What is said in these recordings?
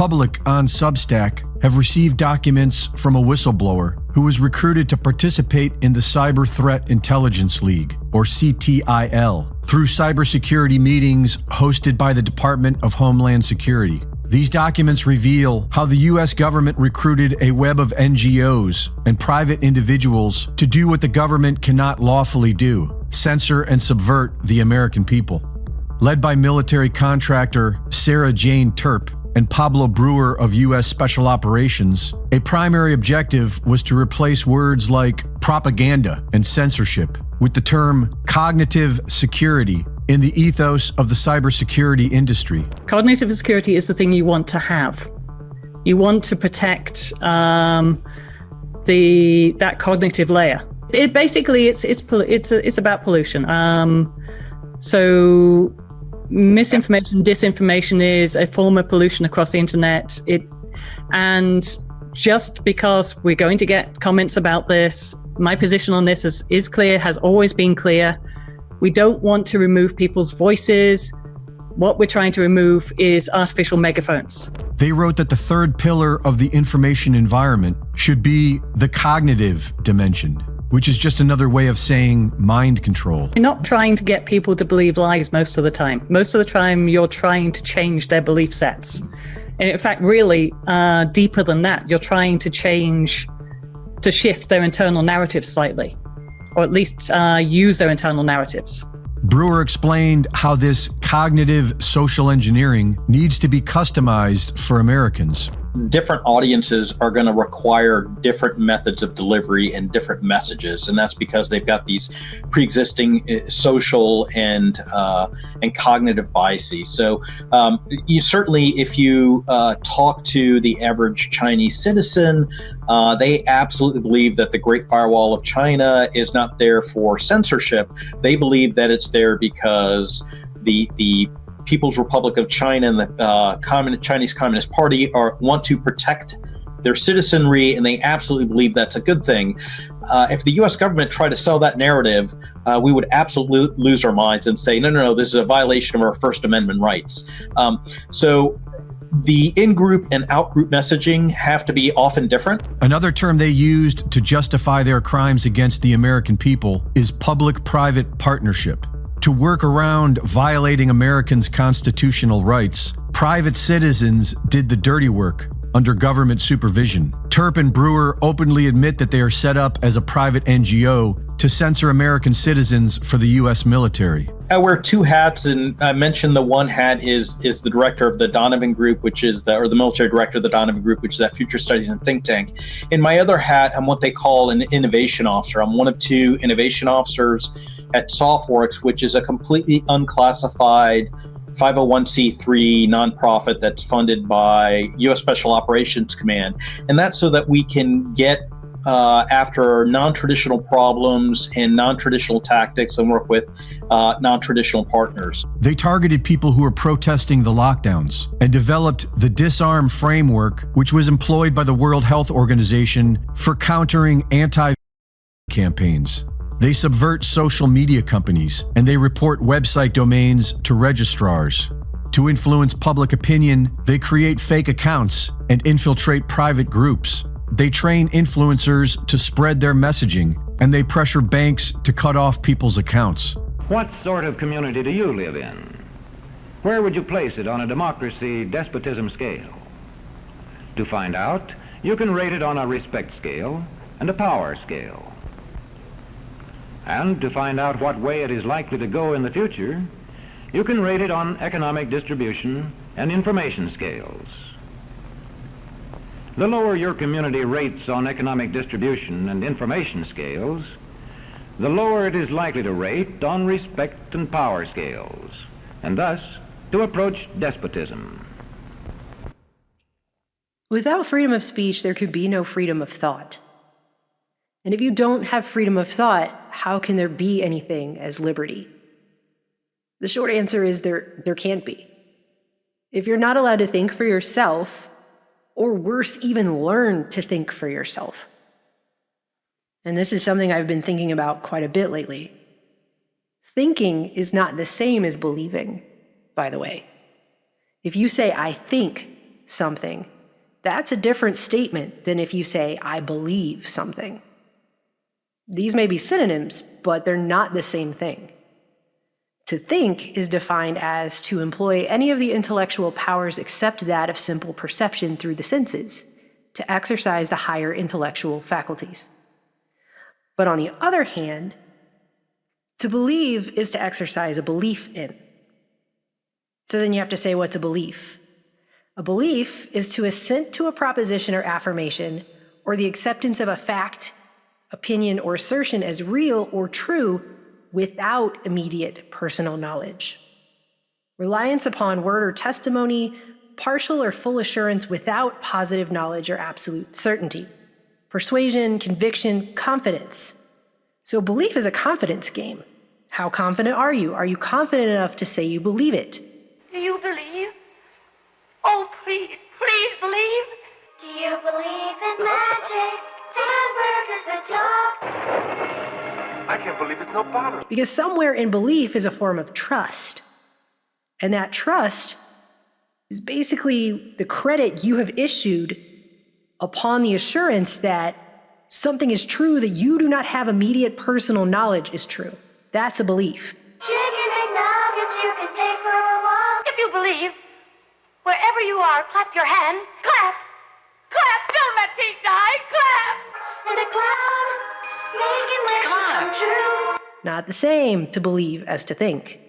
public on Substack have received documents from a whistleblower who was recruited to participate in the Cyber Threat Intelligence League, or CTIL, through cybersecurity meetings hosted by the Department of Homeland Security. These documents reveal how the U.S. government recruited a web of NGOs and private individuals to do what the government cannot lawfully do: censor and subvert the American people. Led by military contractor Sarah Jane Terp and Pablo Brewer of U.S. Special Operations, a primary objective was to replace words like propaganda and censorship with the term cognitive security in the ethos of the cybersecurity industry. Cognitive security is the thing you want to have. You want to protect that cognitive layer. It's about pollution. So misinformation, disinformation is a form of pollution across the internet. And just because we're going to get comments about this, my position on this is clear, has always been clear. We don't want to remove people's voices. What we're trying to remove is artificial megaphones. They wrote that the third pillar of the information environment should be the cognitive dimension, which is just another way of saying mind control. You're not trying to get people to believe lies most of the time. Most of the time, you're trying to change their belief sets. And in fact, really deeper than that, you're trying to shift their internal narrative slightly, or at least use their internal narratives. Brewer explained how this cognitive social engineering needs to be customized for Americans. Different audiences are going to require different methods of delivery and different messages, and that's because they've got these pre-existing social and cognitive biases. So you certainly, if you talk to the average Chinese citizen, they absolutely believe that the Great Firewall of China is not there for censorship. They believe that it's there because the People's Republic of China and the Chinese Communist Party want to protect their citizenry, and they absolutely believe that's a good thing. If the U.S. government tried to sell that narrative, we would absolutely lose our minds and say, no, this is a violation of our First Amendment rights. So the in-group and out-group messaging have to be often different. Another term they used to justify their crimes against the American people is public-private partnership. To work around violating Americans' constitutional rights, private citizens did the dirty work under government supervision. Terp and Brewer openly admit that they are set up as a private NGO to censor American citizens for the U.S. military. I wear two hats, and I mentioned the one hat is the director of the Donovan Group, which is the military director of the Donovan Group, which is that future studies and think tank. In my other hat, I'm what they call an innovation officer. I'm one of two innovation officers at SoftWorks, which is a completely unclassified 501c3 nonprofit that's funded by U.S. Special Operations Command. And that's so that we can get after non-traditional problems and non-traditional tactics and work with non-traditional partners. They targeted people who were protesting the lockdowns and developed the Disarm Framework, which was employed by the World Health Organization for countering anti-campaigns. They subvert social media companies, and they report website domains to registrars. To influence public opinion, they create fake accounts and infiltrate private groups. They train influencers to spread their messaging, and they pressure banks to cut off people's accounts. What sort of community do you live in? Where would you place it on a democracy-despotism scale? To find out, you can rate it on a respect scale and a power scale. And to find out what way it is likely to go in the future, you can rate it on economic distribution and information scales. The lower your community rates on economic distribution and information scales, the lower it is likely to rate on respect and power scales, and thus to approach despotism. Without freedom of speech, there could be no freedom of thought. And if you don't have freedom of thought, how can there be anything as liberty? The short answer is there can't be. If you're not allowed to think for yourself, or worse, even learn to think for yourself. And this is something I've been thinking about quite a bit lately. Thinking is not the same as believing, by the way. If you say, I think something, that's a different statement than if you say, I believe something. These may be synonyms, but they're not the same thing. To think is defined as to employ any of the intellectual powers except that of simple perception through the senses, to exercise the higher intellectual faculties. But on the other hand, to believe is to exercise a belief in. So then you have to say, what's a belief? A belief is to assent to a proposition or affirmation, or the acceptance of a fact, opinion, or assertion as real or true without immediate personal knowledge. Reliance upon word or testimony, partial or full assurance without positive knowledge or absolute certainty. Persuasion, conviction, confidence. So belief is a confidence game. How confident are you? Are you confident enough to say you believe it? Do you believe? Oh, please, please believe. Do you believe in magic? Hamburgers that talk? I can't believe it's no bother. Because somewhere in belief is a form of trust. And that trust is basically the credit you have issued upon the assurance that something is true that you do not have immediate personal knowledge is true. That's a belief. Chicken and nuggets you can take for a walk. If you believe, wherever you are, clap your hands. Clap! Clap! Don't let teeth die! Clap! And a clown making wishes come true. Not the same to believe as to think.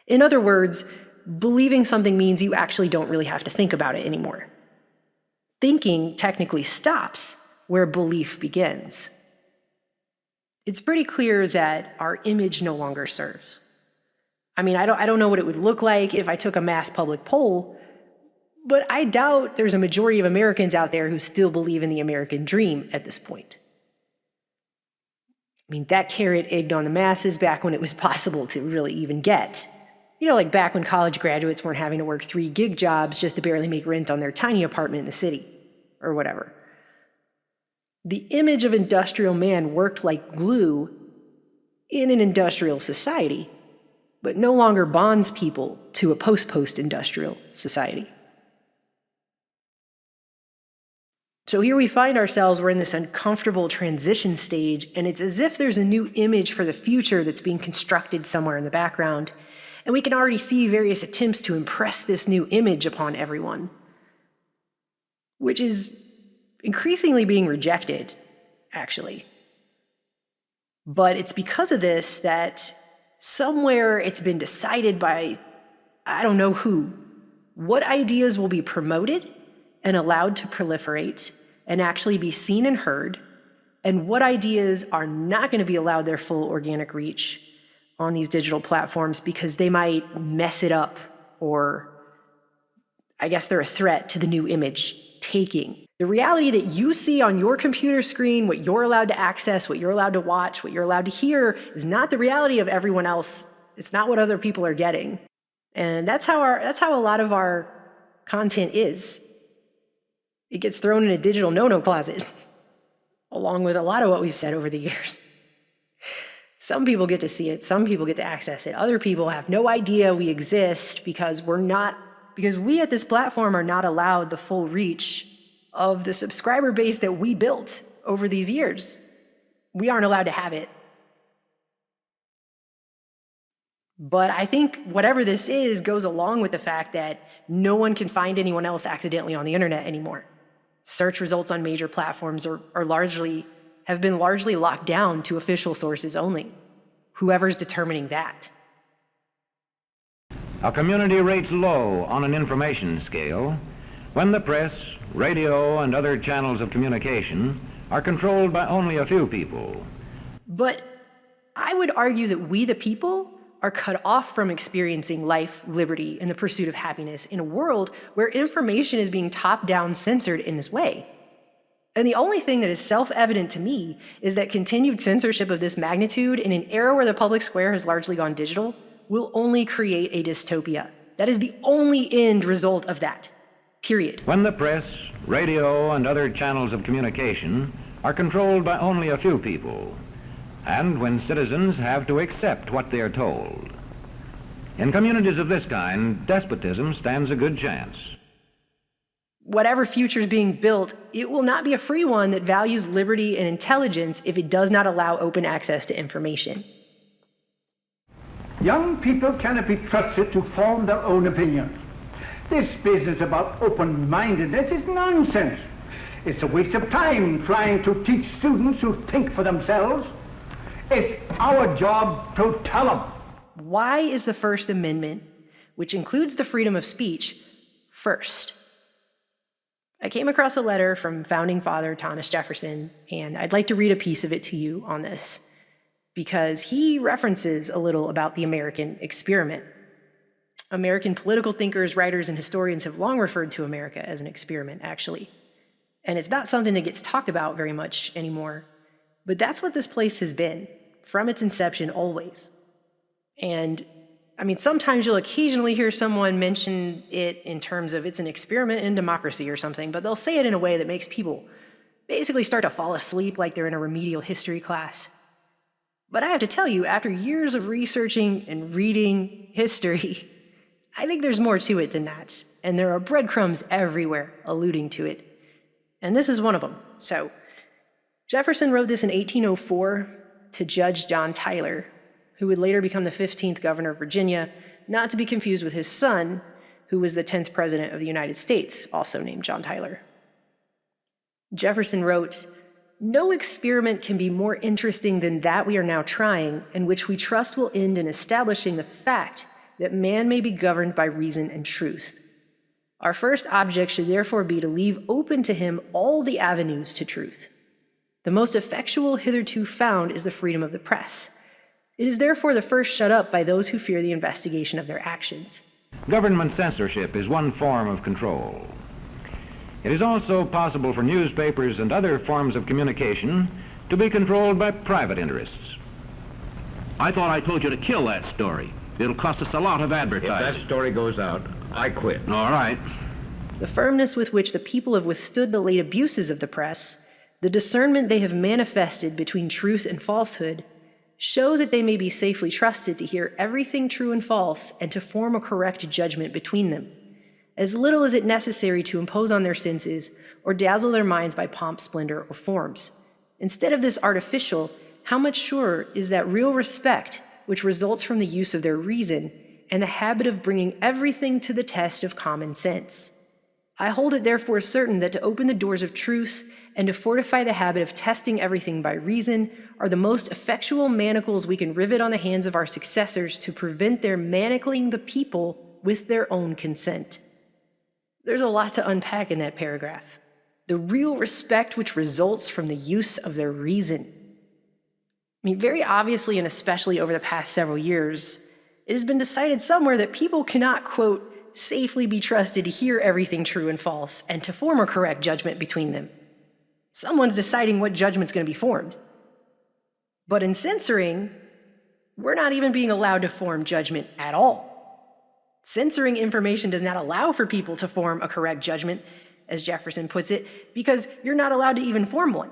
In other words, believing something means you actually don't really have to think about it anymore. Thinking technically stops where belief begins. It's pretty clear that our image no longer serves. I mean, I don't know what it would look like if I took a mass public poll, but I doubt there's a majority of Americans out there who still believe in the American dream at this point. I mean, that carrot egged on the masses back when it was possible to really even get. You know, like back when college graduates weren't having to work 3 gig jobs just to barely make rent on their tiny apartment in the city, or whatever. The image of industrial man worked like glue in an industrial society, but no longer bonds people to a post-industrial society. So here we find ourselves, we're in this uncomfortable transition stage, and it's as if there's a new image for the future that's being constructed somewhere in the background, and we can already see various attempts to impress this new image upon everyone, which is increasingly being rejected, actually. But it's because of this that somewhere it's been decided by, I don't know who, what ideas will be promoted and allowed to proliferate and actually be seen and heard, and what ideas are not going to be allowed their full organic reach on these digital platforms because they might mess it up, or I guess they're a threat to the new image taking. The reality that you see on your computer screen, what you're allowed to access, what you're allowed to watch, what you're allowed to hear, is not the reality of everyone else. It's not what other people are getting. And that's how a lot of our content is. It gets thrown in a digital no-no closet, along with a lot of what we've said over the years. Some people get to see it, some people get to access it. Other people have no idea we exist because we at this platform are not allowed the full reach of the subscriber base that we built over these years. We aren't allowed to have it. But I think whatever this is goes along with the fact that no one can find anyone else accidentally on the internet anymore. Search results on major platforms have been largely locked down to official sources only. Whoever's determining that. A community rates low on an information scale when the press, radio, and other channels of communication are controlled by only a few people. But I would argue that we, the people, are cut off from experiencing life, liberty, and the pursuit of happiness in a world where information is being top-down censored in this way. And the only thing that is self-evident to me is that continued censorship of this magnitude in an era where the public square has largely gone digital will only create a dystopia. That is the only end result of that, period. When the press, radio, and other channels of communication are controlled by only a few people, and when citizens have to accept what they are told. In communities of this kind, despotism stands a good chance. Whatever future is being built, it will not be a free one that values liberty and intelligence if it does not allow open access to information. Young people cannot be trusted to form their own opinions. This business about open-mindedness is nonsense. It's a waste of time trying to teach students who think for themselves. It's our job to tell them. Why is the First Amendment, which includes the freedom of speech, first? I came across a letter from founding father Thomas Jefferson, and I'd like to read a piece of it to you on this, because he references a little about the American experiment. American political thinkers, writers, and historians have long referred to America as an experiment, actually. And it's not something that gets talked about very much anymore, but that's what this place has been, from its inception always. And I mean, sometimes you'll occasionally hear someone mention it in terms of it's an experiment in democracy or something, but they'll say it in a way that makes people basically start to fall asleep like they're in a remedial history class. But I have to tell you, after years of researching and reading history, I think there's more to it than that, and there are breadcrumbs everywhere alluding to it. And this is one of them. So, Jefferson wrote this in 1804 to Judge John Tyler, who would later become the 15th governor of Virginia, not to be confused with his son, who was the 10th president of the United States, also named John Tyler. Jefferson wrote, "No experiment can be more interesting than that we are now trying, and which we trust will end in establishing the fact that man may be governed by reason and truth. Our first object should therefore be to leave open to him all the avenues to truth. The most effectual hitherto found is the freedom of the press. It is therefore the first shut up by those who fear the investigation of their actions." Government censorship is one form of control. It is also possible for newspapers and other forms of communication to be controlled by private interests. I thought I told you to kill that story. It'll cost us a lot of advertising. If that story goes out, I quit. All right. The firmness with which the people have withstood the late abuses of the press, the discernment they have manifested between truth and falsehood, show that they may be safely trusted to hear everything true and false and to form a correct judgment between them, as little as it necessary to impose on their senses or dazzle their minds by pomp, splendor, or forms. Instead of this artificial, how much surer is that real respect which results from the use of their reason and the habit of bringing everything to the test of common sense. I hold it therefore certain that to open the doors of truth and to fortify the habit of testing everything by reason are the most effectual manacles we can rivet on the hands of our successors to prevent their manacling the people with their own consent. There's a lot to unpack in that paragraph. The real respect which results from the use of their reason. I mean, very obviously, and especially over the past several years, it has been decided somewhere that people cannot, quote, safely be trusted to hear everything true and false and to form a correct judgment between them. Someone's deciding what judgment's going to be formed. But in censoring, we're not even being allowed to form judgment at all. Censoring information does not allow for people to form a correct judgment, as Jefferson puts it, because you're not allowed to even form one.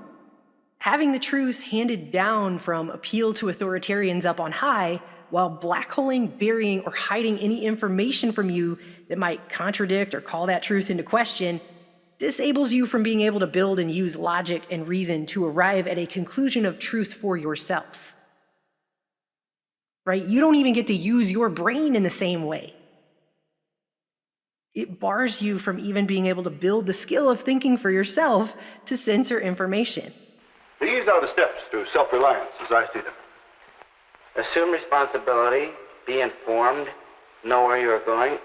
Having the truth handed down from appeal to authoritarians up on high, while blackholing, burying, or hiding any information from you that might contradict or call that truth into question, disables you from being able to build and use logic and reason to arrive at a conclusion of truth for yourself. Right? You don't even get to use your brain in the same way. It bars you from even being able to build the skill of thinking for yourself to censor information. These are the steps to self-reliance, as I see them. Assume responsibility, be informed, know where you're going,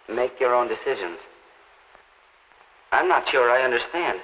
make your own decisions. I'm not sure I understand.